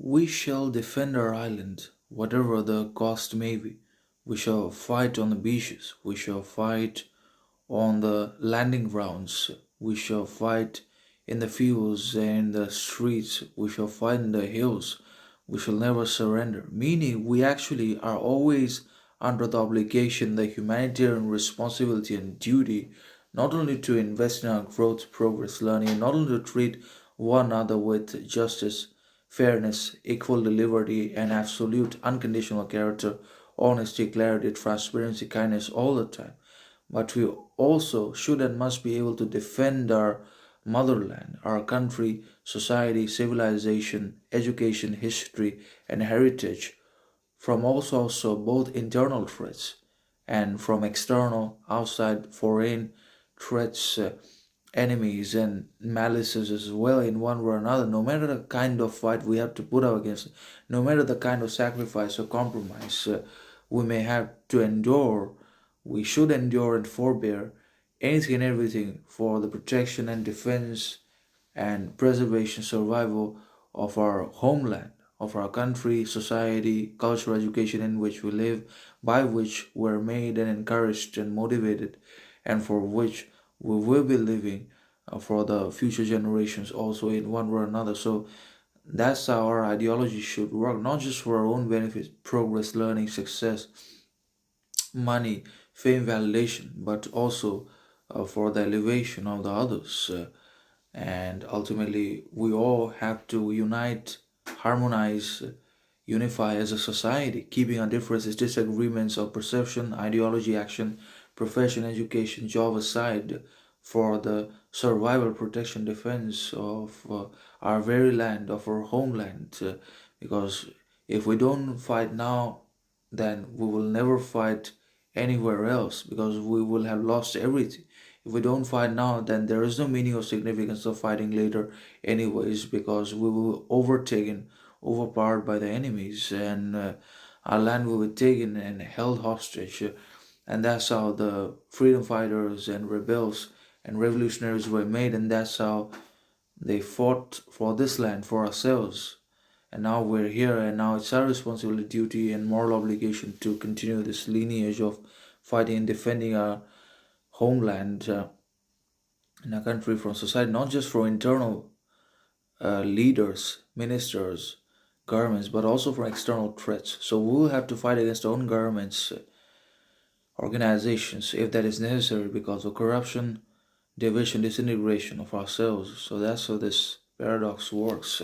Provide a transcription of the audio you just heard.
We shall defend our island, whatever the cost may be. We shall fight on the beaches. We shall fight on the landing grounds. We shall fight in the fields and the streets. We shall fight in the hills. We shall never surrender. Meaning, we actually are always under the obligation, the humanitarian responsibility and duty, not only to invest in our growth, progress, learning, not only to treat one another with justice, fairness, equal liberty, and absolute unconditional character, honesty, clarity, transparency, kindness all the time, but we also should and must be able to defend our motherland, our country, society, civilization, education, history, and heritage from also both internal threats and from external, outside, foreign threats, enemies, and malices as well in one way or another. No matter the kind of fight we have to put up against, no matter the kind of sacrifice or compromise we may have to endure, we should endure and forbear anything and everything for the protection and defense and preservation, survival of our homeland, of our country, society, cultural education in which we live, by which we're made and encouraged and motivated, and for which we will be living for the future generations also in one way or another. So that's how our ideology should work, not just for our own benefit, progress, learning, success, money, fame, validation, but also for the elevation of the others. And ultimately, we all have to unite, harmonize, unify as a society, keeping our differences, disagreements of perception, ideology, action, profession, education, job aside for the survival, protection, defense of our very land, of our homeland. Because if we don't fight now, then we will never fight anywhere else because we will have lost everything. If we don't fight now, then there is no meaning or significance of fighting later, anyways, because we will overtaken, overpowered by the enemies, and our land will be taken and held hostage. And that's how the freedom fighters and rebels and revolutionaries were made, and that's how they fought for this land, for ourselves. And now we're here, and now it's our responsibility, duty, and moral obligation to continue this lineage of fighting and defending our homeland in our country from society, not just for internal leaders, ministers, governments, but also for external threats. So we'll have to fight against our own governments, organizations, if that is necessary, because of corruption, division, disintegration of ourselves. So that's how this paradox works.